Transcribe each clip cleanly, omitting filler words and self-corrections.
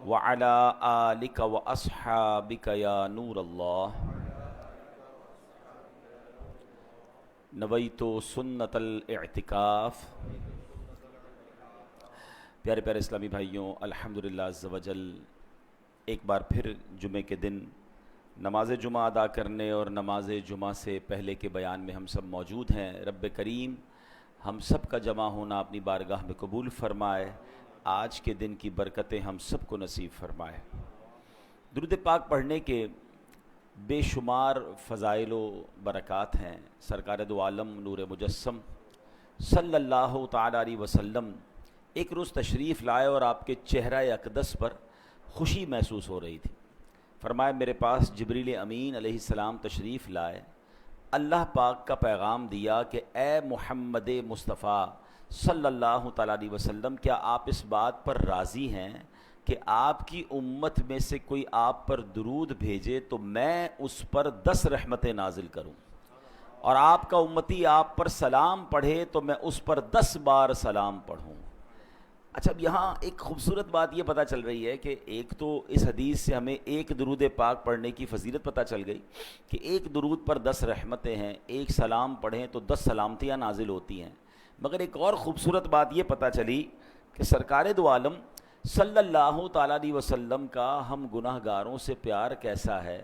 وعلى آلك وأصحابك يا نور الله نویت سنت الاعتکاف۔ پیارے پیارے اسلامی بھائیوں، الحمدللہ عز وجل ایک بار پھر جمعے کے دن نماز جمعہ ادا کرنے اور نماز جمعہ سے پہلے کے بیان میں ہم سب موجود ہیں۔ رب کریم ہم سب کا جمع ہونا اپنی بارگاہ میں قبول فرمائے، آج کے دن کی برکتیں ہم سب کو نصیب فرمائے۔ درود پاک پڑھنے کے بے شمار فضائل و برکات ہیں۔ سرکار دو عالم نور مجسم صلی اللہ تعالی علیہ وسلم ایک روز تشریف لائے اور آپ کے چہرہ اقدس پر خوشی محسوس ہو رہی تھی۔ فرمایا میرے پاس جبریل امین علیہ السلام تشریف لائے، اللہ پاک کا پیغام دیا کہ اے محمد مصطفیٰ صلی اللہ تعالی علیہ وسلم، کیا آپ اس بات پر راضی ہیں کہ آپ کی امت میں سے کوئی آپ پر درود بھیجے تو میں اس پر 10 رحمتیں نازل کروں، اور آپ کا امتی آپ پر سلام پڑھے تو میں اس پر 10 بار سلام پڑھوں۔ اچھا، اب یہاں ایک خوبصورت بات یہ پتہ چل رہی ہے کہ ایک تو اس حدیث سے ہمیں ایک درود پاک پڑھنے کی فضیلت پتہ چل گئی کہ ایک درود پر 10 رحمتیں ہیں، ایک سلام پڑھیں تو 10 سلامتیاں نازل ہوتی ہیں۔ مگر ایک اور خوبصورت بات یہ پتہ چلی کہ سرکار دو عالم صلی اللہ تعالیٰ علیہ وسلم کا ہم گناہ گاروں سے پیار کیسا ہے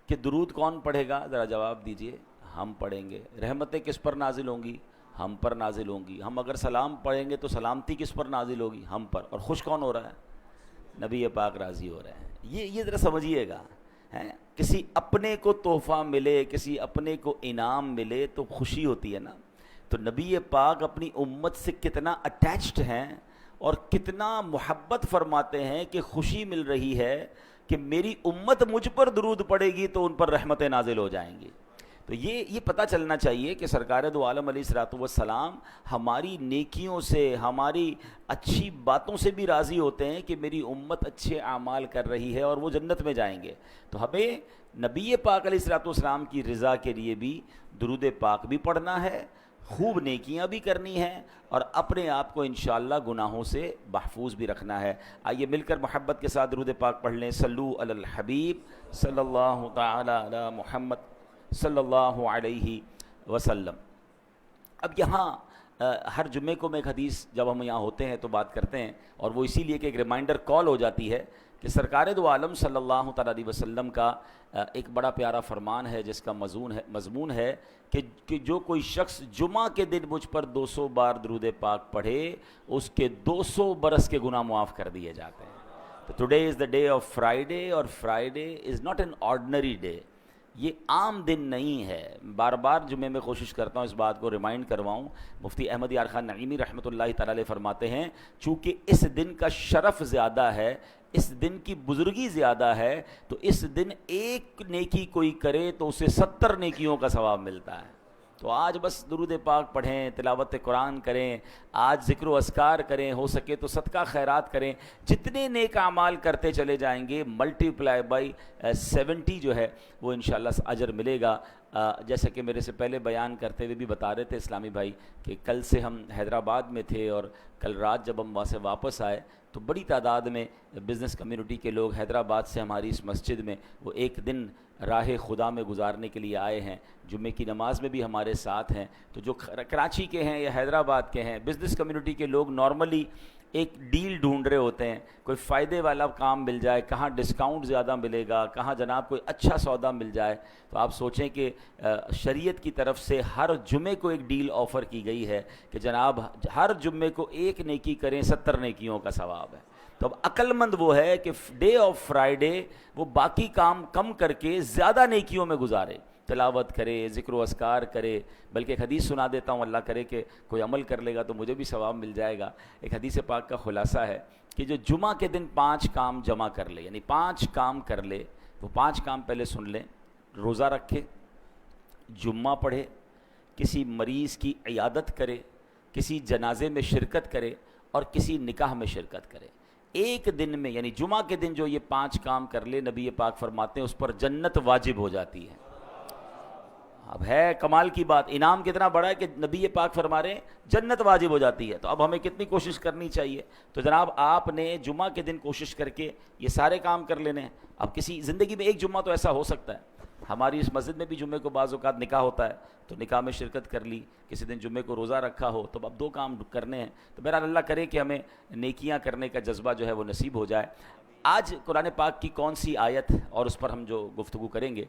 کہ درود کون پڑھے گا؟ ذرا جواب دیجئے۔ ہم پڑھیں گے۔ رحمتیں کس پر نازل ہوں گی؟ ہم پر نازل ہوں گی۔ ہم اگر سلام پڑھیں گے تو سلامتی کس پر نازل ہوگی؟ ہم پر۔ اور خوش کون ہو رہا ہے؟ نبی پاک راضی ہو رہے ہیں۔ یہ ذرا سمجھیے گا، کسی اپنے کو تحفہ ملے، کسی اپنے کو انعام ملے تو خوشی ہوتی ہے نا۔ تو نبی پاک اپنی امت سے کتنا اٹیچڈ ہیں اور کتنا محبت فرماتے ہیں کہ خوشی مل رہی ہے کہ میری امت مجھ پر درود پڑے گی تو ان پر رحمتیں نازل ہو جائیں گی۔ تو یہ پتہ چلنا چاہیے کہ سرکار دو عالم علیہ الصلوۃ والسلام ہماری نیکیوں سے، ہماری اچھی باتوں سے بھی راضی ہوتے ہیں کہ میری امت اچھے اعمال کر رہی ہے اور وہ جنت میں جائیں گے۔ تو ہمیں نبی پاک علیہ الصلوۃ والسلام کی رضا کے لیے بھی درود پاک بھی پڑھنا ہے، خوب نیکیاں بھی کرنی ہیں، اور اپنے آپ کو انشاءاللہ گناہوں سے محفوظ بھی رکھنا ہے۔ آئیے مل کر محبت کے ساتھ درود پاک پڑھ لیں۔ صلو علی الحبیب صلی اللہ تعالی علی محمد صلی اللہ علیہ وسلم۔ اب یہاں ہر جمعے کو میں ایک حدیث جب ہم یہاں ہوتے ہیں تو بات کرتے ہیں، اور وہ اسی لیے کہ ایک ریمائنڈر کال ہو جاتی ہے کہ سرکار دو عالم صلی اللہ تعالی علیہ وسلم کا ایک بڑا پیارا فرمان ہے جس کا مضمون ہے کہ جو کوئی شخص جمعہ کے دن مجھ پر 200 بار درود پاک پڑھے اس کے 200 برس کے گناہ معاف کر دیے جاتے ہیں۔ تو today is the day of Friday, اور Friday is not an ordinary day, یہ عام دن نہیں ہے۔ بار بار جمعے میں کوشش کرتا ہوں اس بات کو ریمائنڈ کرواؤں۔ مفتی احمد یار خان نعیمی رحمۃ اللہ تعالی علیہ فرماتے ہیں چونکہ اس دن کا شرف زیادہ ہے، اس دن کی بزرگی زیادہ ہے، تو اس دن ایک نیکی کوئی کرے تو اسے 70 نیکیوں کا ثواب ملتا ہے۔ تو آج بس درود پاک پڑھیں، تلاوت قرآن کریں، آج ذکر و اذکار کریں، ہو سکے تو صدقہ خیرات کریں۔ جتنے نیک اعمال کرتے چلے جائیں گے ملٹی پلائی بائی 70 جو ہے وہ انشاءاللہ اجر ملے گا۔ جیسا کہ میرے سے پہلے بیان کرتے ہوئے بھی بتا رہے تھے اسلامی بھائی کہ کل سے ہم حیدرآباد میں تھے، اور کل رات جب ہم وہاں سے واپس آئے تو بڑی تعداد میں بزنس کمیونٹی کے لوگ حیدرآباد سے ہماری اس مسجد میں وہ ایک دن راہ خدا میں گزارنے کے لیے آئے ہیں۔ جمعے کی نماز میں بھی ہمارے ساتھ ہیں۔ تو جو کراچی کے ہیں یا حیدرآباد کے ہیں بزنس کمیونٹی کے لوگ نارملی ایک ڈیل ڈھونڈ رہے ہوتے ہیں، کوئی فائدے والا کام مل جائے، کہاں ڈسکاؤنٹ زیادہ ملے گا، کہاں جناب کوئی اچھا سودا مل جائے۔ تو آپ سوچیں کہ شریعت کی طرف سے ہر جمعے کو ایک ڈیل آفر کی گئی ہے کہ جناب ہر جمعے کو ایک نیکی کریں، 70 نیکیوں کا ثواب ہے۔ تو اب عقل مند وہ ہے کہ ڈے آف فرائیڈے وہ باقی کام کم کر کے زیادہ نیکیوں میں گزارے، تلاوت کرے، ذکر و اذکار کرے۔ بلکہ ایک حدیث سنا دیتا ہوں، اللہ کرے کہ کوئی عمل کر لے گا تو مجھے بھی ثواب مل جائے گا۔ ایک حدیث پاک کا خلاصہ ہے کہ جو جمعہ کے دن 5 کام جمع کر لے، یعنی 5 کام کر لے، وہ 5 کام پہلے سن لیں۔ روزہ رکھے، جمعہ پڑھے، کسی مریض کی عیادت کرے، کسی جنازے میں شرکت کرے، اور کسی نکاح میں شرکت کرے۔ ایک دن میں یعنی جمعہ کے دن جو یہ 5 کام کر لے، نبی پاک فرماتے ہیں اس پر جنت واجب ہو جاتی ہے۔ اب ہے کمال کی بات، انعام کتنا بڑا ہے کہ نبی پاک فرما رہے ہیں جنت واجب ہو جاتی ہے، تو اب ہمیں کتنی کوشش کرنی چاہیے. تو جناب آپ نے جمعہ کے دن کوشش کر کے یہ سارے کام کر لینے ہیں. اب کسی زندگی میں ایک جمعہ تو ایسا ہو سکتا ہے، ہماری اس مسجد میں بھی جمعے کو بعض اوقات نکاح ہوتا ہے تو نکاح میں شرکت کر لی، کسی دن جمعے کو روزہ رکھا ہو، تو اب 2 کام کرنے ہیں. تو بہرحال اللہ کرے کہ ہمیں نیکیاں کرنے کا جذبہ جو ہے وہ نصیب ہو جائے. آج قرآن پاک کی کون سی آیت اور اس پر ہم جو گفتگو کریں گے،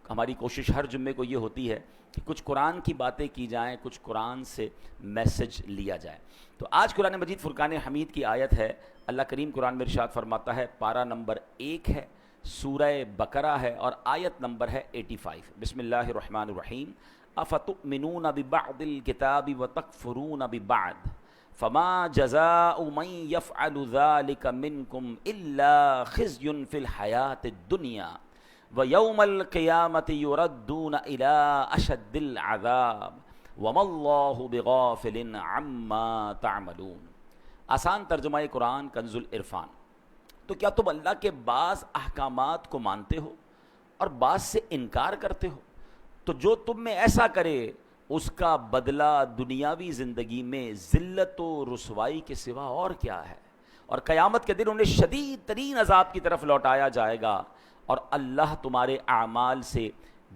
ہماری کوشش ہر جمعے کو یہ ہوتی ہے کہ کچھ قرآن کی باتیں کی جائیں، کچھ قرآن سے میسج لیا جائے. تو آج قرآن مجید فرقان حمید کی آیت ہے. اللہ کریم قرآن میں ارشاد فرماتا ہے، پارہ نمبر 1 ہے، سورہ بقرہ ہے اور آیت نمبر ہے 85. بسم اللہ الرحمن الرحیم. افتؤمنون ببعض الکتاب وتکفرون ببعض فما جزاء من يفعل ذلك منكم الا خزي في الحياة الدنيا وَيَوْمَ الْقِيَامَةِ يُرَدُّونَ إِلَىٰ أَشَدِّ الْعَذَابِ وَمَا اللَّهُ بِغَافِلٍ عَمَّا تَعْمَلُونَ. آسان ترجمہ قرآن کنز العرفان. تو کیا تم اللہ کے بعض احکامات کو مانتے ہو اور بعض سے انکار کرتے ہو؟ تو جو تم میں ایسا کرے اس کا بدلہ دنیاوی زندگی میں ذلت و رسوائی کے سوا اور کیا ہے، اور قیامت کے دن انہیں شدید ترین عذاب کی طرف لوٹایا جائے گا، اور اللہ تمہارے اعمال سے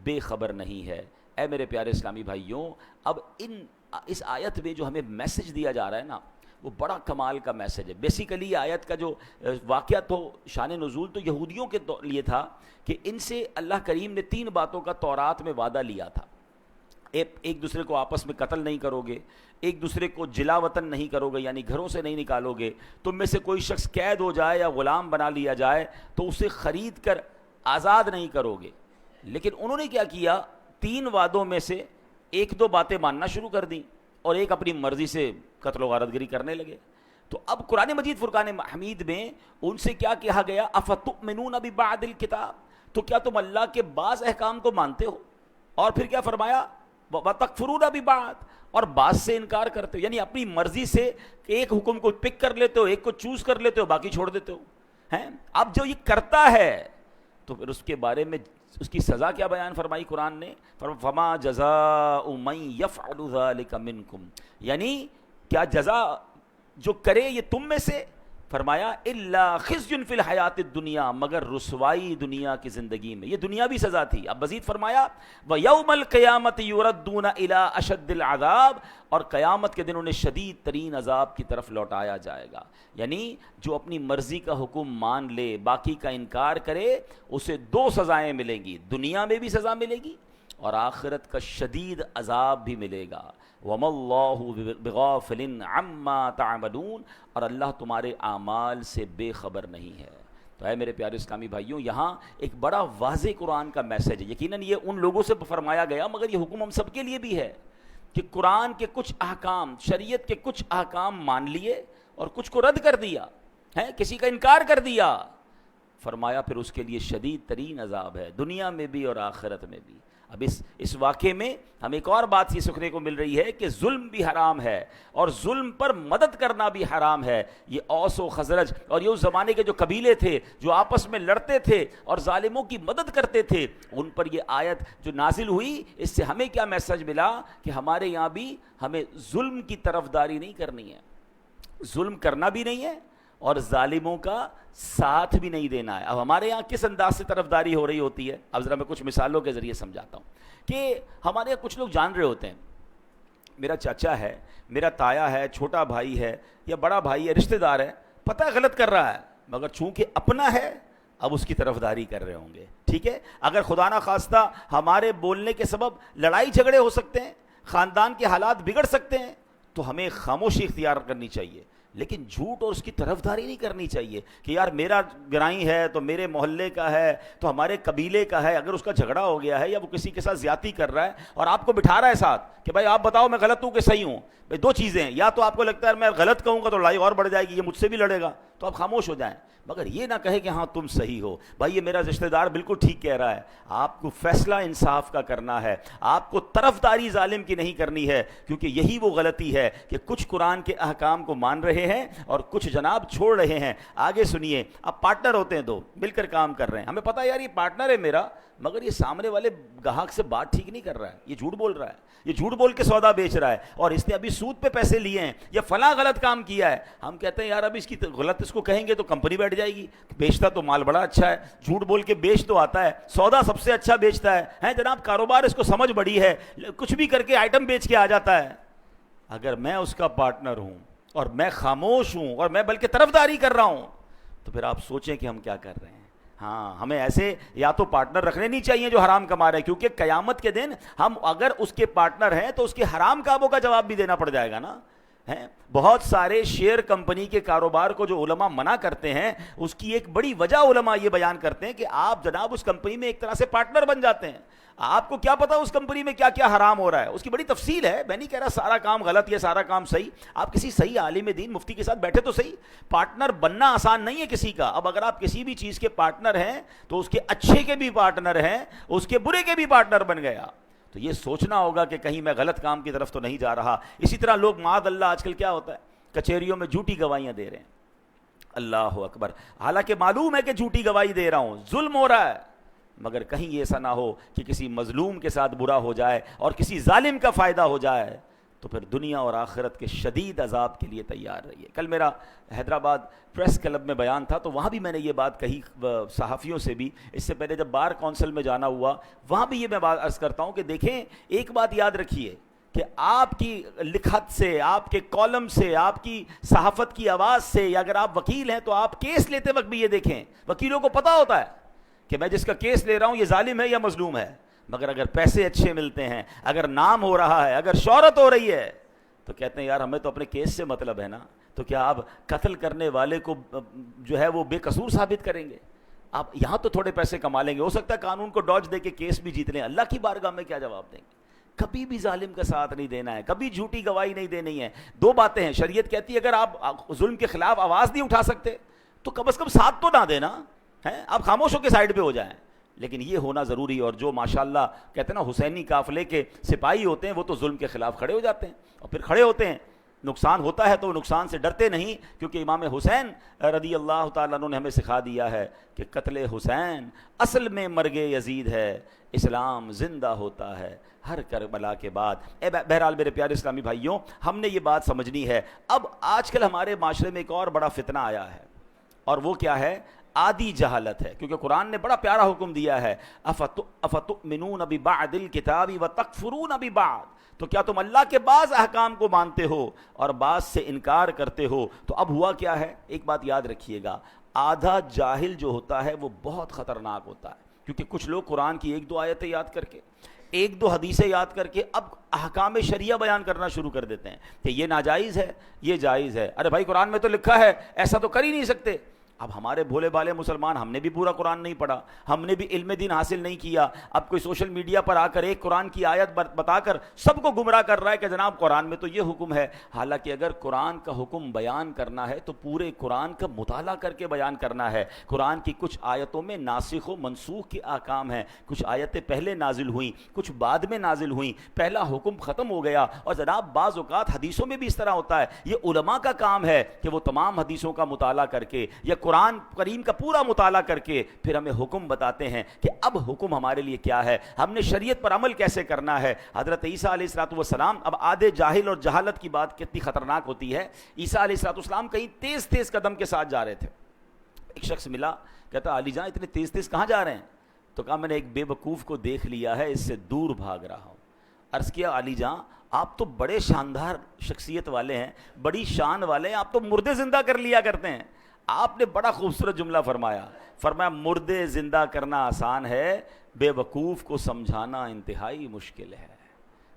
بے خبر نہیں ہے. اے میرے پیارے اسلامی بھائیوں، اب اس آیت میں جو ہمیں میسج دیا جا رہا ہے نا، وہ بڑا کمال کا میسج ہے. بیسیکلی آیت کا جو واقعہ تو شان نزول تو یہودیوں کے لیے تھا کہ ان سے اللہ کریم نے 3 باتوں کا تورات میں وعدہ لیا تھا. ایک دوسرے کو آپس میں قتل نہیں کرو گے، ایک دوسرے کو جلا وطن نہیں کرو گے، یعنی گھروں سے نہیں نکالو گے، تم میں سے کوئی شخص قید ہو جائے یا غلام بنا لیا جائے تو اسے خرید کر آزاد نہیں کرو گے. لیکن انہوں نے کیا کیا، 3 وعدوں میں سے 1-2 باتیں ماننا شروع کر دیں اور ایک اپنی مرضی سے قتل و غارت گری کرنے لگے. تو اب قرآن مجید فرقان حمید میں ان سے کیا کہا گیا، افتؤمنون ببعض الکتاب، تو کیا تم اللہ کے بعض احکام کو مانتے ہو، اور پھر کیا فرمایا، وتکفرون ببعض، اور بعض سے انکار کرتے ہو، یعنی اپنی مرضی سے ایک حکم کو پک کر لیتے ہو، ایک کو چوز کر لیتے ہو، باقی چھوڑ دیتے ہو. اب جو یہ کرتا ہے تو پھر اس کے بارے میں اس کی سزا کیا بیان فرمائی قرآن نے، فما جزاء من یفعل ذلک منکم، یعنی کیا جزا جو کرے یہ تم میں سے، فرمایا الا خزی فی الحیات الدنیا، مگر رسوائی دنیا کی زندگی میں، یہ دنیاوی سزا تھی. اب مزید فرمایا وَيَوْمَ الْقِيَامَةِ يُرَدُّونَ إِلَىٰ أَشَدِّ الْعَذَابِ، اور قیامت کے دن انہیں شدید ترین عذاب کی طرف لوٹایا جائے گا. یعنی جو اپنی مرضی کا حکم مان لے، باقی کا انکار کرے، اسے 2 سزائیں ملیں گی، دنیا میں بھی سزا ملے گی اور آخرت کا شدید عذاب بھی ملے گا. وَمَا اللَّهُ بِغَافِلٍ عَمَّا تَعْمَلُونَ، اور اللہ تمہارے اعمال سے بے خبر نہیں ہے. تو اے میرے پیارے اسلامی بھائیوں، یہاں ایک بڑا واضح قرآن کا میسج ہے. یقیناً یہ ان لوگوں سے فرمایا گیا، مگر یہ حکم ہم سب کے لیے بھی ہے کہ قرآن کے کچھ احکام، شریعت کے کچھ احکام مان لیے اور کچھ کو رد کر دیا ہے، کسی کا انکار کر دیا. فرمایا پھر اس کے لیے شدید ترین عذاب ہے، دنیا میں بھی اور آخرت میں بھی. اب اس واقعے میں ہمیں ایک اور بات یہ سیکھنے کو مل رہی ہے کہ ظلم بھی حرام ہے اور ظلم پر مدد کرنا بھی حرام ہے. یہ اوس و خزرج اور یہ اس زمانے کے جو قبیلے تھے جو آپس میں لڑتے تھے اور ظالموں کی مدد کرتے تھے، ان پر یہ آیت جو نازل ہوئی، اس سے ہمیں کیا میسج ملا کہ ہمارے یہاں بھی ہمیں ظلم کی طرفداری نہیں کرنی ہے، ظلم کرنا بھی نہیں ہے اور ظالموں کا ساتھ بھی نہیں دینا ہے. اب ہمارے یہاں کس انداز سے طرفداری ہو رہی ہوتی ہے، اب ذرا میں کچھ مثالوں کے ذریعے سمجھاتا ہوں کہ ہمارے یہاں کچھ لوگ جان رہے ہوتے ہیں، میرا چاچا ہے، میرا تایا ہے، چھوٹا بھائی ہے یا بڑا بھائی ہے، رشتہ دار ہے، پتہ ہے غلط کر رہا ہے، مگر چونکہ اپنا ہے اب اس کی طرفداری کر رہے ہوں گے. ٹھیک ہے، اگر خدا نہ خواستہ ہمارے بولنے کے سبب لڑائی جھگڑے ہو سکتے ہیں، خاندان کے حالات بگڑ سکتے ہیں، تو ہمیں خاموشی اختیار کرنی چاہیے، لیکن جھوٹ اور اس کی طرفداری نہیں کرنی چاہیے کہ یار میرا گرائی ہے تو میرے محلے کا ہے تو ہمارے قبیلے کا ہے. اگر اس کا جھگڑا ہو گیا ہے یا وہ کسی کے ساتھ زیادتی کر رہا ہے اور آپ کو بٹھا رہا ہے ساتھ کہ بھائی آپ بتاؤ میں غلط ہوں کہ صحیح ہوں، بھائی 2 چیزیں ہیں، یا تو آپ کو لگتا ہے میں غلط کہوں گا تو لڑائی اور بڑھ جائے گی، یہ مجھ سے بھی لڑے گا، تو آپ خاموش ہو جائیں، مگر یہ نہ کہے کہ ہاں تم صحیح ہو. بھائی یہ میرا رشتہ دار بالکل ٹھیک کہہ رہا ہے. آپ کو فیصلہ انصاف کا کرنا ہے، آپ کو طرفداری ظالم کی نہیں کرنی ہے، کیونکہ یہی وہ غلطی ہے کہ کچھ قرآن کے احکام کو مان رہے ہیں اور کچھ جناب چھوڑ رہے ہیں. آگے سنیے، اب پارٹنر ہوتے ہیں دو، مل کر کام کر رہے ہیں، ہمیں پتہ ہے یار یہ پارٹنر ہے میرا، مگر یہ سامنے والے گاہک سے بات ٹھیک نہیں کر رہا ہے، یہ جھوٹ بول رہا ہے، یہ جھوٹ بول کے سودا بیچ رہا ہے، اور اس نے ابھی سود پہ پیسے لیے ہیں یا فلاں غلط کام کیا ہے. ہم کہتے ہیں یار اب اس کی غلط اس کو کہیں گے تو کمپنی بیٹھ جائے گی. بیچتا تو مال بڑا اچھا ہے، جھوٹ بول کے بیچ تو آتا ہے، سودا سب سے اچھا بیچتا ہے جناب، کاروبار اس کو سمجھ بڑی ہے، کچھ بھی کر کے آئٹم بیچ کے آ جاتا ہے. اگر میں اس کا پارٹنر ہوں اور میں خاموش ہوں اور میں بلکہ طرفداری کر رہا ہوں، تو پھر آپ سوچیں کہ ہم کیا کر رہے ہیں. ہاں، ہمیں ایسے یا تو پارٹنر رکھنے نہیں چاہیے جو حرام کما رہے ہیں، کیونکہ قیامت کے دن ہم اگر اس کے پارٹنر ہیں تو اس کے حرام کاموں کا جواب بھی دینا پڑ جائے گا نا. بہت سارے شیئر کمپنی کے کاروبار کو جو علماء منع کرتے ہیں، اس کی ایک بڑی وجہ علماء یہ بیان کرتے ہیں کہ آپ جناب اس کمپنی میں ایک طرح سے پارٹنر بن جاتے ہیں. آپ کو کیا پتا اس کمپنی میں کیا کیا حرام ہو رہا ہے، اس کی بڑی تفصیل ہے. میں نہیں کہہ رہا سارا کام غلط یا سارا کام صحیح، آپ کسی صحیح عالم دین مفتی کے ساتھ بیٹھے تو صحیح. پارٹنر بننا آسان نہیں ہے کسی کا. اب اگر آپ کسی بھی چیز کے پارٹنر ہیں تو اس کے اچھے کے بھی پارٹنر ہیں، اس کے برے کے بھی پارٹنر بن گیا. تو یہ سوچنا ہوگا کہ کہیں میں غلط کام کی طرف تو نہیں جا رہا. اسی طرح لوگ معاذ اللہ آج کل کیا ہوتا ہے، کچہریوں میں جھوٹی گواہیاں دے رہے ہیں. اللہ اکبر، حالانکہ معلوم ہے کہ جھوٹی گواہی دے رہا ہوں، ظلم ہو رہا ہے، مگر کہیں یہ ایسا نہ ہو کہ کسی مظلوم کے ساتھ برا ہو جائے اور کسی ظالم کا فائدہ ہو جائے، تو پھر دنیا اور آخرت کے شدید عذاب کے لیے تیار رہیے. کل میرا حیدرآباد پریس کلب میں بیان تھا، تو وہاں بھی میں نے یہ بات کہی صحافیوں سے بھی. اس سے پہلے جب بار کونسل میں جانا ہوا، وہاں بھی یہ میں بات عرض کرتا ہوں کہ دیکھیں، ایک بات یاد رکھیے کہ آپ کی لکھت سے، آپ کے کالم سے، آپ کی صحافت کی آواز سے، یا اگر آپ وکیل ہیں تو آپ کیس لیتے وقت بھی یہ دیکھیں، وکیلوں کو پتہ ہوتا ہے کہ میں جس کا کیس لے رہا ہوں یہ ظالم ہے یا مظلوم ہے. مگر اگر پیسے اچھے ملتے ہیں، اگر نام ہو رہا ہے، اگر شہرت ہو رہی ہے، تو کہتے ہیں یار ہمیں تو اپنے کیس سے مطلب ہے نا. تو کیا آپ قتل کرنے والے کو جو ہے وہ بے قصور ثابت کریں گے؟ آپ یہاں تو تھوڑے پیسے کما لیں گے، ہو سکتا ہے قانون کو ڈاج دے کے کیس بھی جیت لیں، اللہ کی بارگاہ میں کیا جواب دیں گے؟ کبھی بھی ظالم کا ساتھ نہیں دینا ہے، کبھی جھوٹی گواہی نہیں دینی ہے. دو باتیں ہیں، شریعت کہتی ہے اگر آپ ظلم کے خلاف آواز نہیں اٹھا سکتے تو کم از کم ساتھ تو نہ دینا ہے، آپ خاموش ہو کے سائڈ پہ ہو جائیں. لیکن یہ ہونا ضروری. اور جو ماشاءاللہ کہتے ہیں نا حسینی قافلے کے سپاہی ہوتے ہیں، وہ تو ظلم کے خلاف کھڑے ہو جاتے ہیں، اور پھر کھڑے ہوتے ہیں، نقصان ہوتا ہے تو وہ نقصان سے ڈرتے نہیں، کیونکہ امام حسین رضی اللہ تعالیٰ عنہ نے ہمیں سکھا دیا ہے کہ قتل حسین اصل میں مرگ یزید ہے، اسلام زندہ ہوتا ہے ہر کربلا کے بعد. بہرحال میرے پیارے اسلامی بھائیوں، ہم نے یہ بات سمجھنی ہے. اب آج کل ہمارے معاشرے میں ایک اور بڑا فتنہ آیا ہے، اور وہ کیا ہے؟ آدھی جہالت ہے. کیونکہ قرآن نے بڑا پیارا حکم دیا ہے، افتؤمنون ببعض الکتاب وتکفرون ببعض، تو کیا تم اللہ کے بعض احکام کو مانتے ہو اور بعض سے انکار کرتے ہو؟ تو اب ہوا کیا ہے، ایک بات یاد رکھیے گا، آدھا جاہل جو ہوتا ہے وہ بہت خطرناک ہوتا ہے. کیونکہ کچھ لوگ قرآن کی ایک دو آیتیں یاد کر کے، ایک دو حدیثیں یاد کر کے اب احکام شریعہ بیان کرنا شروع کر دیتے ہیں کہ یہ ناجائز ہے، یہ جائز ہے. ارے بھائی قرآن میں تو لکھا ہے، ایسا تو کر ہی نہیں سکتے. اب ہمارے بھولے بھالے مسلمان، ہم نے بھی پورا قرآن نہیں پڑھا، ہم نے بھی علم دین حاصل نہیں کیا. اب کوئی سوشل میڈیا پر آ کر ایک قرآن کی آیت بتا کر سب کو گمراہ کر رہا ہے کہ جناب قرآن میں تو یہ حکم ہے. حالانکہ اگر قرآن کا حکم بیان کرنا ہے تو پورے قرآن کا مطالعہ کر کے بیان کرنا ہے. قرآن کی کچھ آیتوں میں ناسخ و منسوخ کے احکام ہیں، کچھ آیتیں پہلے نازل ہوئیں، کچھ بعد میں نازل ہوئیں، پہلا حکم ختم ہو گیا. اور جناب بعض اوقات حدیثوں میں بھی اس طرح ہوتا ہے. یہ علماء کا کام ہے کہ وہ تمام حدیثوں کا مطالعہ کر کے یا قرآن کریم کا پورا مطالعہ کر کے پھر ہمیں حکم بتاتے ہیں کہ اب حکم ہمارے لیے کیا ہے، ہم نے شریعت پر عمل کیسے کرنا ہے. حضرت عیسیٰ علیہ السلام، اب آدھے جاہل اور جہالت کی بات کتنی خطرناک ہوتی ہے. عیسیٰ علیہ السلام کہیں تیز تیز قدم کے ساتھ جا رہے تھے. ایک شخص ملا، کہتا علی جان اتنے تیز تیز کہاں جا رہے ہیں؟ تو کہا میں نے ایک بے وقوف کو دیکھ لیا ہے، اس سے دور بھاگ رہا ہوں. عرض کیا علی جان آپ تو بڑے شاندار شخصیت والے ہیں، بڑی شان والے ہیں، آپ تو مردے زندہ کر لیا کرتے ہیں. آپ نے بڑا خوبصورت جملہ فرمایا مردے زندہ کرنا آسان ہے، بے وقوف کو سمجھانا انتہائی مشکل ہے.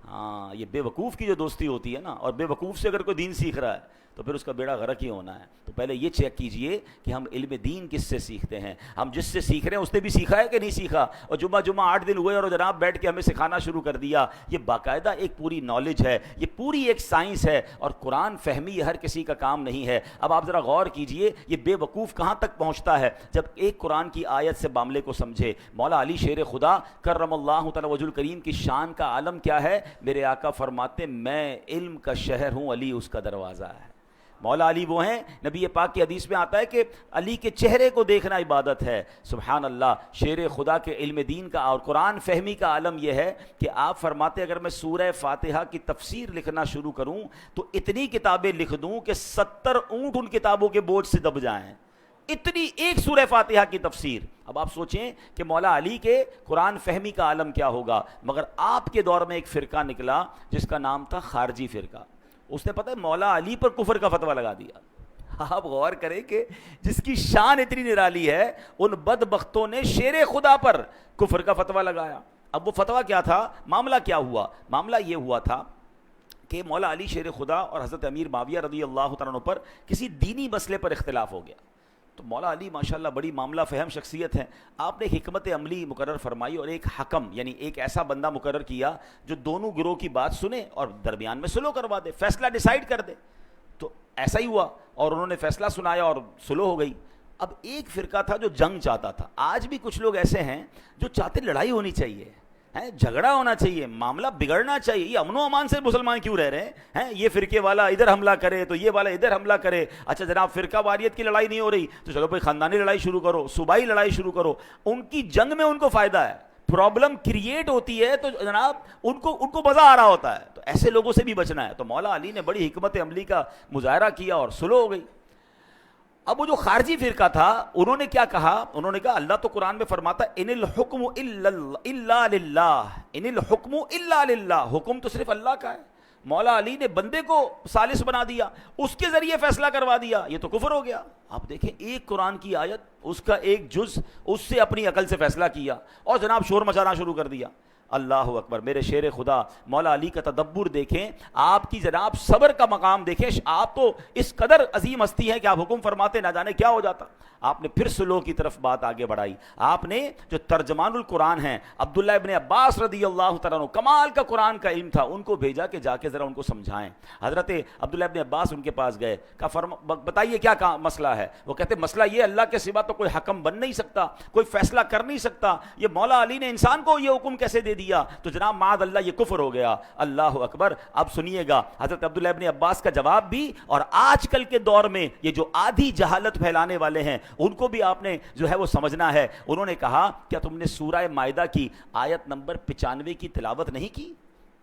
ہاں، یہ بے وقوف کی جو دوستی ہوتی ہے نا، اور بے وقوف سے اگر کوئی دین سیکھ رہا ہے تو پھر اس کا بیڑا غرق ہی ہونا ہے. تو پہلے یہ چیک کیجئے کہ ہم علم دین کس سے سیکھتے ہیں, ہم جس سے سیکھ رہے ہیں اس نے بھی سیکھا ہے کہ نہیں سیکھا. اور جمعہ 8 دن ہوئے اور جناب بیٹھ کے ہمیں سکھانا شروع کر دیا. یہ باقاعدہ ایک پوری نالج ہے, یہ پوری ایک سائنس ہے, اور قرآن فہمی یہ ہر کسی کا کام نہیں ہے. اب آپ ذرا غور کیجئے یہ بے وقوف کہاں تک پہنچتا ہے جب ایک قرآن کی آیت سے معاملے کو سمجھے. مولا علی شیر خدا کرم اللہ تعالی وجہ الکریم کی شان کا عالم کیا ہے. میرے آقا فرماتے میں علم کا شہر ہوں, علی اس کا دروازہ ہے. مولا علی وہ ہیں, نبی پاک کی حدیث میں آتا ہے کہ علی کے چہرے کو دیکھنا عبادت ہے. سبحان اللہ, شیر خدا کے علم دین کا اور قرآن فہمی کا عالم یہ ہے کہ آپ فرماتے اگر میں سورہ فاتحہ کی تفسیر لکھنا شروع کروں تو اتنی کتابیں لکھ دوں کہ 70 اونٹ ان کتابوں کے بوجھ سے دب جائیں. اتنی ایک سورہ فاتحہ کی تفسیر. اب آپ سوچیں کہ مولا علی کے قرآن فہمی کا عالم کیا ہوگا. مگر آپ کے دور میں ایک فرقہ نکلا جس کا نام تھا خارجی فرقہ. اس نے پتہ ہے مولا علی پر کفر کا فتویٰ لگا دیا. آپ غور کریں کہ جس کی شان اتنی نرالی ہے ان بدبختوں نے شیر خدا پر کفر کا فتویٰ لگایا. اب وہ فتویٰ کیا تھا, معاملہ کیا ہوا؟ معاملہ یہ ہوا تھا کہ مولا علی شیر خدا اور حضرت امیر معاویہ رضی اللہ تعالیٰ عنہ پر کسی دینی مسئلے پر اختلاف ہو گیا. تو مولا علی ماشاءاللہ بڑی معاملہ فہم شخصیت ہیں. آپ نے حکمت عملی مقرر فرمائی اور ایک حکم یعنی ایک ایسا بندہ مقرر کیا جو دونوں گروہ کی بات سنے اور درمیان میں سلو کروا دے, فیصلہ ڈیسائیڈ کر دے. تو ایسا ہی ہوا اور انہوں نے فیصلہ سنایا اور سلو ہو گئی. اب ایک فرقہ تھا جو جنگ چاہتا تھا. آج بھی کچھ لوگ ایسے ہیں جو چاہتے لڑائی ہونی چاہیے, جھگڑا ہونا چاہیے, معاملہ بگڑنا چاہیے. یہ امن و امان سے مسلمان کیوں رہ رہے ہیں؟ یہ فرقے والا ادھر حملہ کرے تو یہ والا ادھر حملہ کرے. اچھا جناب فرقہ واریت کی لڑائی نہیں ہو رہی تو چلو بھائی خاندانی لڑائی شروع کرو, صوبائی لڑائی شروع کرو. ان کی جنگ میں ان کو فائدہ ہے, پرابلم کریٹ ہوتی ہے تو جناب ان کو مزہ آ رہا ہوتا ہے. تو ایسے لوگوں سے بھی بچنا ہے. تو مولا علی نے بڑی حکمت عملی کا مظاہرہ کیا اور سلو ہو گئی. اب وہ جو خارجی فرقہ تھا انہوں نے کیا کہا, انہوں نے کہا اللہ تو قرآن میں فرماتا ہے ان الحکم الا للہ, ان الحکم الا للہ, حکم تو صرف اللہ کا ہے. مولا علی نے بندے کو ثالث بنا دیا, اس کے ذریعے فیصلہ کروا دیا, یہ تو کفر ہو گیا. آپ دیکھیں ایک قرآن کی آیت, اس کا ایک جز, اس سے اپنی عقل سے فیصلہ کیا اور جناب شور مچانا شروع کر دیا. اللہ اکبر. میرے شیر خدا مولا علی کا تدبر دیکھیں, آپ کی جناب صبر کا مقام دیکھیں. آپ تو اس قدر عظیم ہستی ہیں کہ آپ حکم فرماتے نہ جانے کیا ہو جاتا. آپ نے پھر سلو کی طرف بات آگے بڑھائی. آپ نے جو ترجمان القرآن ہیں عبداللہ ابن عباس رضی اللہ تعالیٰ عنہ, کمال کا قرآن کا علم تھا, ان کو بھیجا کہ جا کے ذرا ان کو سمجھائیں. حضرت عبداللہ ابن عباس ان کے پاس گئے, کہا بتائیے کیا مسئلہ ہے. وہ کہتے مسئلہ یہ اللہ کے سوا تو کوئی حکم بن نہیں سکتا, کوئی فیصلہ کر نہیں سکتا. یہ مولا علی نے انسان کو یہ حکم کیسے دے دیا؟ تو جناب معاذ اللہ یہ کفر ہو گیا. اللہ اکبر. اب سنیے گا حضرت عبداللہ ابن عباس کا جواب بھی, اور آج کل کے دور میں یہ جو آدھی جہالت پھیلانے والے ہیں ان کو بھی آپ نے جو ہے وہ سمجھنا ہے. انہوں نے کہا کیا تم نے سورہ مائدہ کی آیت نمبر 95 کی تلاوت نہیں کی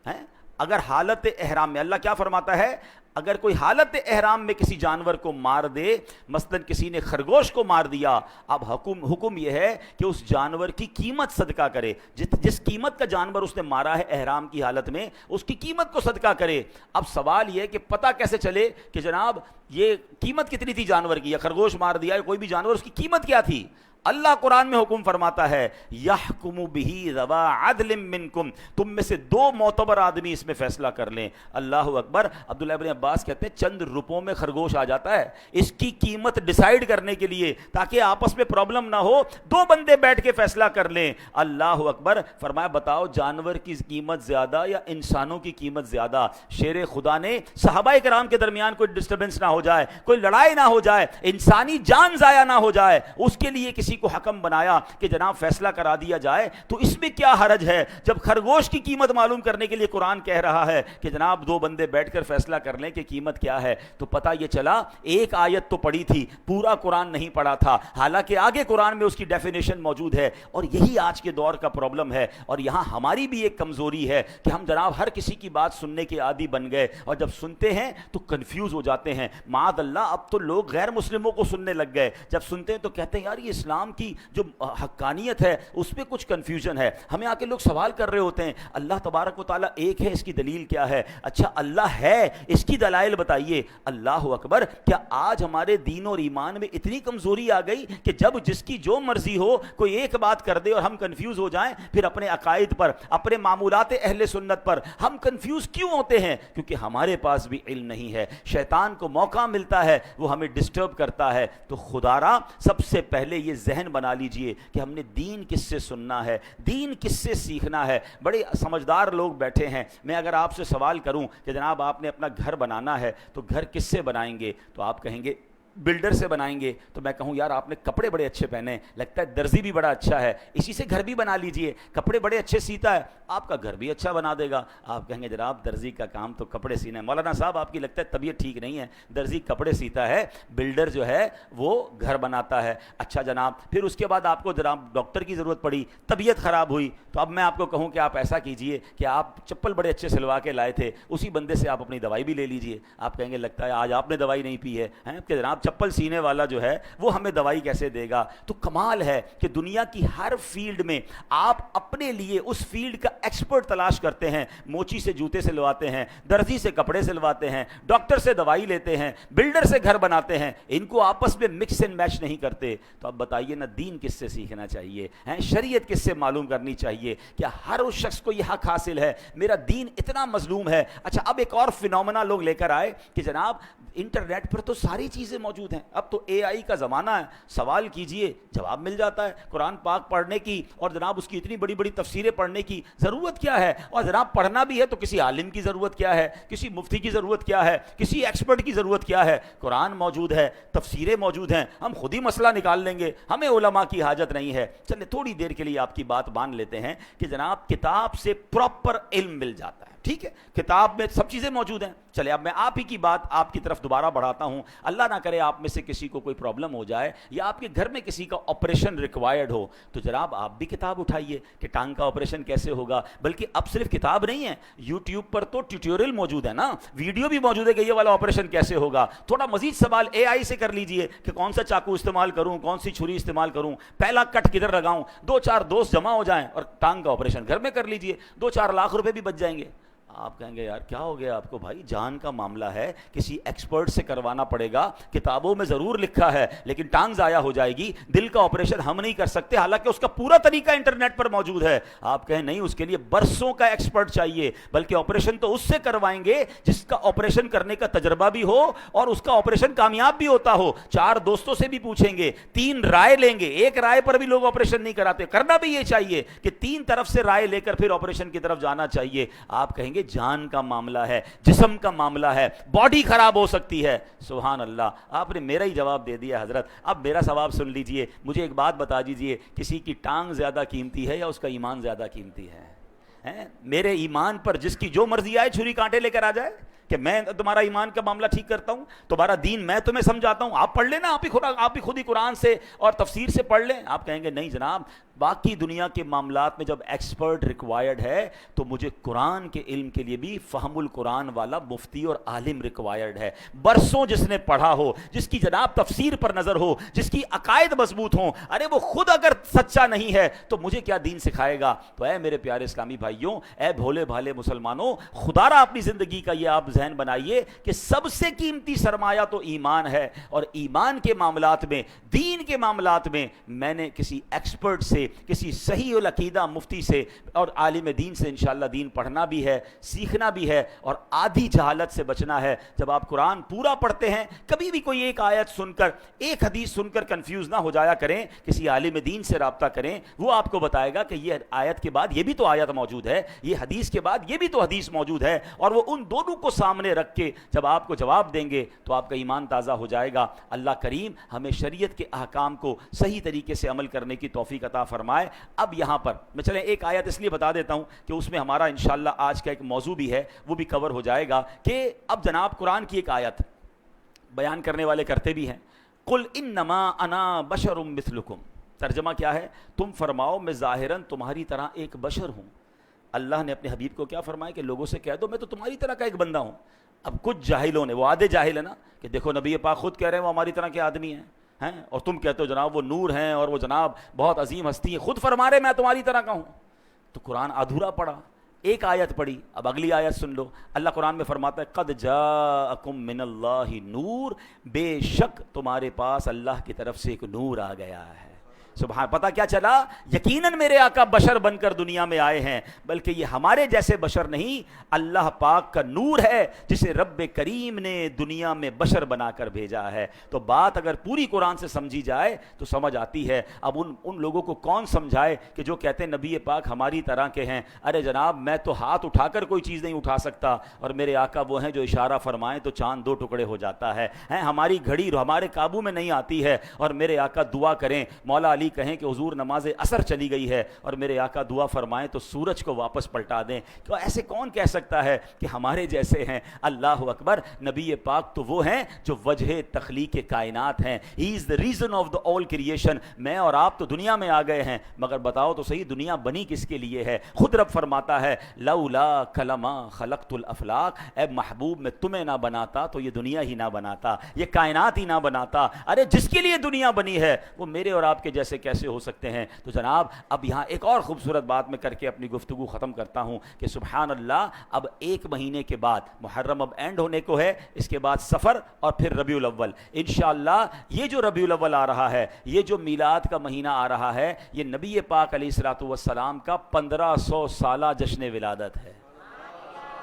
ہے؟ اگر حالت احرام میں, اللہ کیا فرماتا ہے, اگر کوئی حالت احرام میں کسی جانور کو مار دے, مثلا کسی نے خرگوش کو مار دیا, اب حکم یہ ہے کہ اس جانور کی قیمت صدقہ کرے. جس قیمت کا جانور اس نے مارا ہے احرام کی حالت میں, اس کی قیمت کو صدقہ کرے. اب سوال یہ ہے کہ پتہ کیسے چلے کہ جناب یہ قیمت کتنی تھی جانور کی, یا خرگوش مار دیا یا کوئی بھی جانور, اس کی قیمت کیا تھی؟ اللہ قرآن میں حکم فرماتا ہے یحکم بہ ذوا عدل منکم, تم میں سے 2 معتبر آدمی اس میں فیصلہ کر لیں. اللہ اکبر. عبداللہ ابن عباس کہتے ہیں چند روپوں میں خرگوش آ جاتا ہے, اس کی قیمت ڈیسائیڈ کرنے کے لیے تاکہ آپس میں پرابلم نہ ہو 2 بندے بیٹھ کے فیصلہ کر لیں. اللہ اکبر. فرمایا بتاؤ جانور کی قیمت زیادہ یا انسانوں کی قیمت زیادہ؟ شیر خدا نے صحابہ کرام کے درمیان کوئی ڈسٹربنس نہ ہو جائے, کوئی لڑائی نہ ہو جائے, انسانی جان ضائع نہ ہو جائے, اس کے لیے کسی کو حکم بنایا کہ جناب فیصلہ کرا دیا جائے. تو اس میں کیا حرج ہے جب خرگوش کی قیمت معلوم کرنے کے لیے قرآن کہہ رہا ہے کہ جناب 2 بندے بیٹھ کر فیصلہ کر لیں کہ قیمت کیا ہے. تو پتہ یہ چلا ایک آیت تو پڑھی تھی, پورا قرآن نہیں پڑھا تھا, حالانکہ آگے قرآن میں اس کی ڈیفینیشن موجود ہے. اور یہی آج کے دور کا پرابلم ہے, اور یہاں ہماری بھی ایک کمزوری ہے کہ ہم جناب ہر کسی کی بات سننے کے عادی بن گئے, اور جب سنتے ہیں تو کنفیوز ہو جاتے ہیں. معاذ اللہ اب تو لوگ غیر مسلموں کو سننے لگ گئے, جب سنتے ہیں تو کہتے ہیں یار یہ اسلام اسلام کی جو حقانیت ہے اس پہ کچھ کنفیوژن ہے. ہمیں آ کے لوگ سوال کر رہے ہوتے ہیں اللہ تبارک و تعالیٰ ایک ہے, اس کی دلیل کیا ہے؟ اچھا اللہ ہے, اس کی دلائل بتائیے. اللہ اکبر, کیا آج ہمارے دین اور ایمان میں اتنی کمزوری آ گئی کہ جب جس کی جو مرضی ہو کوئی ایک بات کر دے اور ہم کنفیوز ہو جائیں؟ پھر اپنے عقائد پر, اپنے معمولات اہل سنت پر ہم کنفیوز کیوں ہوتے ہیں؟ کیونکہ ہمارے پاس بھی علم نہیں ہے. شیطان کو موقع ملتا ہے وہ ہمیں ڈسٹرب کرتا ہے. تو خدا را سب سے پہلے یہ ذہن بنا لیجئے کہ ہم نے دین کس سے سننا ہے, دین کس سے سیکھنا ہے. بڑے سمجھدار لوگ بیٹھے ہیں. میں اگر آپ سے سوال کروں کہ جناب آپ نے اپنا گھر بنانا ہے تو گھر کس سے بنائیں گے, تو آپ کہیں گے بلڈر سے بنائیں گے. تو میں کہوں یار آپ نے کپڑے بڑے اچھے پہنے, لگتا ہے درزی بھی بڑا اچھا ہے, اسی سے گھر بھی بنا لیجئے. کپڑے بڑے اچھے سیتا ہے, آپ کا گھر بھی اچھا بنا دے گا. آپ کہیں گے جناب درزی کا کام تو کپڑے سینا ہے. مولانا صاحب آپ کی لگتا ہے طبیعت ٹھیک نہیں ہے, درزی کپڑے سیتا ہے, بلڈر جو ہے وہ گھر بناتا ہے. اچھا جناب, پھر اس کے بعد آپ کو جناب ڈاکٹر کی ضرورت پڑی, طبیعت خراب ہوئی, تو اب میں آپ کو کہوں کہ آپ ایسا کیجئے کہ آپ چپل بڑے اچھے سلوا کے لائے تھے, اسی بندے سے آپ اپنی دوائی بھی لے لیجئے. آپ کہیں گے لگتا ہے آج آپ نے دوائی نہیں پی ہے کہ جناب چپل سینے والا جو ہے وہ ہمیں دوائی کیسے دے گا. تو کمال ہے کہ دنیا کی ہر فیلڈ میں آپ اپنے لیے اس فیلڈ کا ایکسپرٹ تلاش کرتے ہیں. موچی سے جوتے سلواتے ہیں, درزی سے کپڑے سلواتے ہیں, ڈاکٹر سے دوائی لیتے ہیں, بلڈر سے گھر بناتے ہیں, ان کو آپس میں مکس اینڈ میچ نہیں کرتے. تو اب بتائیے نا دین کس سے سیکھنا چاہیے, شریعت کس سے معلوم کرنی چاہیے؟ کیا ہر اس شخص کو یہ حق حاصل ہے؟ میرا دین اتنا مظلوم ہے. اچھا اب ایک اور فینومینا لوگ لے کر آئے کہ جناب انٹرنیٹ پر تو ساری چیزیں موجود ہیں, اب تو اے آئی کا زمانہ ہے, سوال کیجئے جواب مل جاتا ہے. قرآن پاک پڑھنے کی اور جناب اس کی اتنی بڑی بڑی تفسیریں پڑھنے کی ضرورت کیا ہے؟ اور جناب پڑھنا بھی ہے تو کسی عالم کی ضرورت کیا ہے, کسی مفتی کی ضرورت کیا ہے, کسی ایکسپرٹ کی ضرورت کیا ہے؟ قرآن موجود ہے, تفسیریں موجود ہیں, ہم خود ہی مسئلہ نکال لیں گے, ہمیں علماء کی حاجت نہیں ہے. چلے تھوڑی دیر کے لیے آپ کی بات مان لیتے ہیں کہ جناب کتاب سے پراپر علم مل جاتا ہے. ٹھیک ہے, کتاب میں سب چیزیں موجود ہیں. چلے اب میں آپ ہی کی بات آپ کی طرف دوبارہ بڑھاتا ہوں. اللہ نہ کرے آپ میں سے کسی کو کوئی پرابلم ہو جائے یا آپ کے گھر میں کسی کا آپریشن ریکوائرڈ ہو, تو جناب آپ بھی کتاب اٹھائیے کہ ٹانگ کا آپریشن کیسے ہوگا. بلکہ اب صرف کتاب نہیں ہے, یوٹیوب پر تو ٹیوٹوریل موجود ہے نا, ویڈیو بھی موجود ہے کہ یہ والا آپریشن کیسے ہوگا. تھوڑا مزید سوال اے آئی سے کر لیجئے کہ کون سا چاقو استعمال کروں, کون سی چھری استعمال کروں, پہلا کٹ کدھر لگاؤں. 2-4 دوست جمع ہو جائیں اور ٹانگ کا آپریشن گھر میں کر لیجئے, 2-4 لاکھ روپے بھی بچ جائیں گے. آپ کہیں گے یار کیا ہو گیا آپ کو؟ بھائی جان کا معاملہ ہے, کسی ایکسپرٹ سے کروانا پڑے گا. کتابوں میں ضرور لکھا ہے لیکن ٹانگ ضائع ہو جائے گی. دل کا آپریشن ہم نہیں کر سکتے, حالانکہ اس کا پورا طریقہ انٹرنیٹ پر موجود ہے. آپ کہیں نہیں, اس کے لیے برسوں کا ایکسپرٹ چاہیے. بلکہ آپریشن تو اس سے کروائیں گے جس کا آپریشن کرنے کا تجربہ بھی ہو اور اس کا آپریشن کامیاب بھی ہوتا ہو. 4 دوستوں سے بھی پوچھیں گے, 3 رائے لیں گے. ایک رائے پر بھی لوگ آپریشن نہیں کراتے. کرنا بھی یہ چاہیے کہ 3 طرف سے رائے لے کر پھر آپریشن کی طرف جانا چاہیے. آپ کہیں گے جان کا معاملہ ہے, جسم کا معاملہ ہے, باڈی خراب ہو سکتی ہے. سبحان اللہ, آپ نے میرا ہی جواب دے دیا حضرت. اب میرا ثواب سن لیجئے. مجھے ایک بات بتا دیجئے, کسی کی ٹانگ زیادہ قیمتی ہے یا اس کا ایمان زیادہ قیمتی ہے؟ میرے ایمان پر جس کی جو مرضی آئے چھری کانٹے لے کر آ جائے کہ میں تمہارا ایمان کا معاملہ ٹھیک کرتا ہوں, تمہارا دین میں تمہیں سمجھاتا ہوں, آپ پڑھ لینا, آپ ہی خود ہی قرآن سے اور تفسیر سے پڑھ لیں. آپ کہیں گے نہیں جناب, باقی دنیا کے معاملات میں جب ایکسپرٹ ریکوائرڈ ہے تو مجھے قرآن کے علم کے لیے بھی فہم القرآن والا مفتی اور عالم ریکوائرڈ ہے. برسوں جس نے پڑھا ہو, جس کی جناب تفسیر پر نظر ہو, جس کی عقائد مضبوط ہوں. ارے وہ خود اگر سچا نہیں ہے تو مجھے کیا دین سکھائے گا؟ تو اے میرے پیارے اسلامی بھائیوں, اے بھولے بھالے مسلمانوں, خدا را اپنی زندگی کا یہ آپ ذہن بنائیے کہ سب سے قیمتی سرمایہ تو ایمان ہے. اور ایمان کے معاملات میں, دین کے معاملات میں میں نے کسی ایکسپرٹ سے, کسی صحیح العقیدہ مفتی سے اور عالم دین سے انشاءاللہ دین پڑھنا بھی ہے, سیکھنا بھی ہے اور آدھی جہالت سے بچنا ہے. جب آپ قرآن پورا پڑھتے ہیں, کبھی بھی کوئی ایک آیت سن کر, ایک حدیث سن کر کنفیوز نہ ہو جایا کریں. کسی عالم دین سے رابطہ کریں, وہ آپ کو بتائے گا کہ یہ آیت کے بعد یہ بھی تو آیت موجود ہے, یہ حدیث کے بعد یہ بھی تو حدیث موجود ہے. اور وہ ان دونوں کو سامنے رکھ کے جب آپ کو جواب دیں گے تو آپ کا ایمان تازہ ہو جائے گا. اللہ کریم ہمیں شریعت کے احکام کو صحیح طریقے سے عمل کرنے کی توفیق عطا فرمائے. اب یہاں پر میں چلیں ایک آیت اس لیے بتا دیتا ہوں کہ اس میں ہمارا انشاءاللہ آج کا ایک موضوع بھی ہے, وہ بھی کور ہو جائے گا. کہ اب جناب قرآن کی ایک آیت بیان کرنے والے کرتے بھی ہیں, قل انما انا بشر مثلکم. ترجمہ کیا ہے؟ تم فرماؤ میں ظاہراً تمہاری طرح ایک بشر ہوں. اللہ نے اپنے حبیب کو کیا فرمایا کہ لوگوں سے کہہ دو میں تو تمہاری طرح کا ایک بندہ ہوں. اب کچھ جاہلوں نے, وہ آدھے جاہل ہے نا, کہ دیکھو نبی پاک خود کہہ رہے ہیں وہ ہماری طرح کے آدمی ہیں, ہیں، اور تم کہتے ہو جناب وہ نور ہیں اور وہ جناب بہت عظیم ہستی ہیں، خود فرما رہے میں تمہاری طرح کا ہوں. تو قرآن ادھورا پڑا. ایک آیت پڑھی، اب اگلی آیت سن لو. اللہ قرآن میں فرماتا ہے قد جاءکم من اللہ نور، بے شک تمہارے پاس اللہ کی طرف سے ایک نور آ گیا ہے. سبحان، پتہ کیا چلا؟ یقیناً میرے آقا بشر بن کر دنیا میں آئے ہیں، بلکہ یہ ہمارے جیسے بشر نہیں، اللہ پاک کا نور ہے جسے رب کریم نے دنیا میں بشر بنا کر بھیجا ہے. تو بات اگر پوری قرآن سے سمجھی جائے تو سمجھ آتی ہے. اب ان لوگوں کو کون سمجھائے کہ جو کہتے ہیں نبی پاک ہماری طرح کے ہیں. ارے جناب، میں تو ہاتھ اٹھا کر کوئی چیز نہیں اٹھا سکتا، اور میرے آقا وہ ہیں جو اشارہ فرمائیں تو چاند دو ٹکڑے ہو جاتا ہے. ہماری گھڑی ہمارے قابو میں نہیں آتی ہے، اور میرے آقا دعا کریں، مولا علی کہیں کہ حضور نماز عصر چلی گئی ہے، اور میرے آقا دعا فرمائیں تو سورج کو واپس پلٹا دیں. تو ایسے کون کہہ سکتا ہے کہ ہمارے جیسے ہیں؟ اللہ اکبر. نبی پاک تو وہ ہیں جو وجہ تخلیق کائنات ہیں. He is the reason of the all creation. میں اور آپ تو دنیا میں آ گئے ہیں، مگر بتاؤ تو صحیح دنیا بنی کس کے لیے ہے؟ خود رب فرماتا ہے لولا کلما خلقت الافلاق، اے محبوب میں تمہیں نہ بناتا تو یہ دنیا ہی نہ بناتا، یہ کائنات ہی نہ بناتا. ارے جس کے لیے دنیا بنی ہے وہ میرے اور آپ کے جیسے کیسے ہو سکتے ہیں؟ تو جناب اب یہاں ایک اور خوبصورت بات میں کر کے اپنی گفتگو ختم کرتا ہوں کہ سبحان اللہ، اب ایک مہینے کے بعد محرم اب اینڈ ہونے کو ہے، اس کے بعد سفر اور پھر ربیع الاول. انشاءاللہ یہ جو ربیع الاول آ رہا ہے، یہ جو میلاد کا مہینہ آ رہا ہے، یہ نبی پاک علیہ الصلوۃ والسلام کا 1500 سالہ جشن ولادت ہے.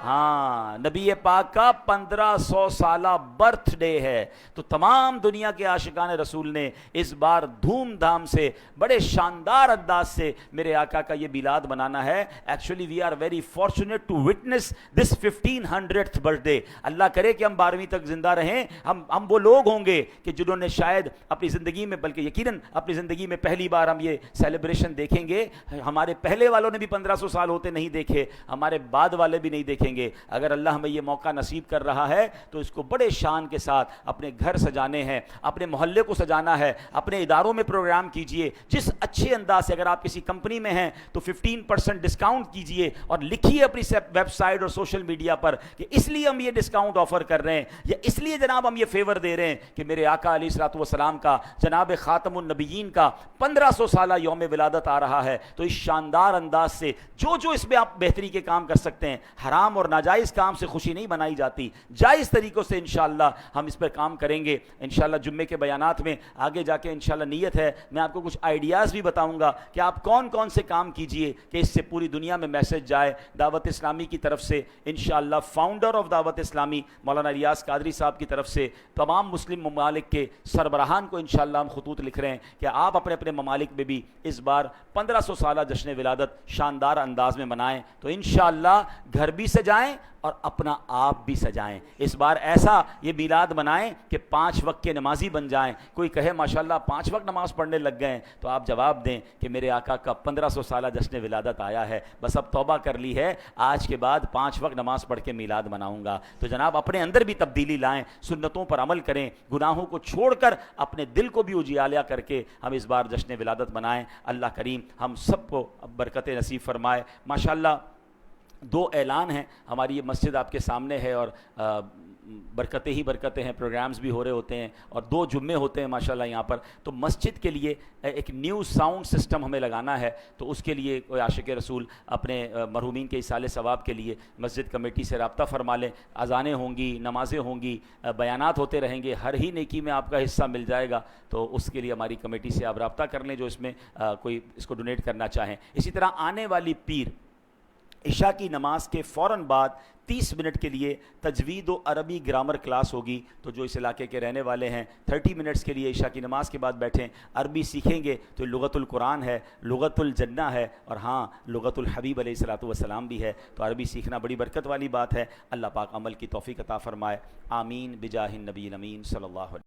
ہاں، نبی پاک کا 1500 سالہ برتھ ڈے ہے. تو تمام دنیا کے عاشقان رسول نے اس بار دھوم دھام سے بڑے شاندار انداز سے میرے آقا کا یہ میلاد منانا ہے. Actually we are very fortunate to witness this 1500th birthday. اللہ کرے کہ ہم 12ویں تک زندہ رہیں. ہم وہ لوگ ہوں گے کہ جنہوں نے شاید اپنی زندگی میں، بلکہ یقیناً اپنی زندگی میں پہلی بار ہم یہ سیلیبریشن دیکھیں گے. ہمارے پہلے والوں نے بھی 1500 سال ہوتے نہیں دیکھے، ہمارے بعد والے بھی نہیں دیکھیں گے. اگر اللہ ہمیں یہ موقع نصیب کر رہا ہے تو اس کو بڑے شان کے ساتھ اپنے گھر سجانے ہیں، اپنے محلے کو سجانا ہے، اپنے اداروں میں پروگرام کیجئے. جس اچھے انداز سے اگر آپ کسی کمپنی میں ہیں تو 15% ڈسکاؤنٹ کیجئے، اور لکھیے اپنی ویب سائٹ اور سوشل میڈیا پر کہ اس لیے ہم یہ ڈسکاؤنٹ آفر کر رہے ہیں، یا اس لیے جناب ہم یہ فیور دے رہے ہیں کہ میرے آقا علیہ الصلوۃ والسلام کا، جناب خاتم النبیین کا 1500 سالہ یوم ولادت آ رہا ہے. تو اس شاندار انداز سے جو اس میں آپ بہتری کے کام کر سکتے ہیں، حرام اور ناجائز کام سے خوشی نہیں منائی جاتی، جائز طریقوں سے انشاءاللہ ہم اس پر کام کریں گے. انشاءاللہ جمعے کے بیانات میں آگے جا کے انشاءاللہ نیت ہے میں آپ کو کچھ آئیڈیاز بھی بتاؤں گا کہ آپ کون کون سے کام کیجئے کہ اس سے پوری دنیا میں میسج جائے. دعوت اسلامی کی طرف سے انشاءاللہ فاؤنڈر آف دعوت اسلامی مولانا ریاض قادری صاحب کی طرف سے تمام مسلم ممالک کے سربراہان کو انشاءاللہ ہم خطوط لکھ رہے ہیں کہ آپ اپنے اپنے ممالک میں بھی اس بار 1500 سالہ جشن ولادت شاندار انداز میں منائیں. تو انشاءاللہ گھر بھی سجائیں اور اپنا آپ بھی سجائیں. اس بار ایسا یہ میلاد منائیں کہ 5 وقت کے نمازی بن جائیں. کوئی کہے ماشاءاللہ 5 وقت نماز پڑھنے لگ گئے ہیں، تو آپ جواب دیں کہ میرے آقا کا 1500 سالہ جشن ولادت آیا ہے، بس اب توبہ کر لی ہے، آج کے بعد 5 وقت نماز پڑھ کے میلاد مناؤں گا. تو جناب اپنے اندر بھی تبدیلی لائیں، سنتوں پر عمل کریں، گناہوں کو چھوڑ کر اپنے دل کو بھی اجالا کر کے ہم اس بار جشن ولادت منائیں. اللہ کریم ہم سب کو برکت نصیب فرمائے. ماشاءاللہ 2 اعلان ہیں. ہماری یہ مسجد آپ کے سامنے ہے اور برکتیں ہی برکتیں ہیں، پروگرامز بھی ہو رہے ہوتے ہیں اور 2 جمعے ہوتے ہیں ماشاءاللہ یہاں پر. تو مسجد کے لیے ایک نیو ساؤنڈ سسٹم ہمیں لگانا ہے. تو اس کے لیے کوئی عاشق رسول اپنے مرحومین کے ایصال ثواب کے لیے مسجد کمیٹی سے رابطہ فرما لیں. اذانیں ہوں گی، نمازیں ہوں گی، بیانات ہوتے رہیں گے، ہر ہی نیکی میں آپ کا حصہ مل جائے گا. تو اس کے لیے ہماری کمیٹی سے آپ رابطہ کر لیں جو اس میں کوئی اس کو ڈونیٹ کرنا چاہیں. اسی طرح آنے والی پیر عشاء کی نماز کے فوراً بعد 30 منٹ کے لیے تجوید و عربی گرامر کلاس ہوگی. تو جو اس علاقے کے رہنے والے ہیں 30 منٹس کے لیے عشاء کی نماز کے بعد بیٹھیں، عربی سیکھیں گے. تو لغت القرآن ہے، لغت الجنہ ہے، اور ہاں لغت الحبیب علیہ الصلوۃ والسلام بھی ہے. تو عربی سیکھنا بڑی برکت والی بات ہے. اللہ پاک عمل کی توفیق عطا فرمائے. آمین بجاہ النبی الامین صلی اللہ علیہ وسلم.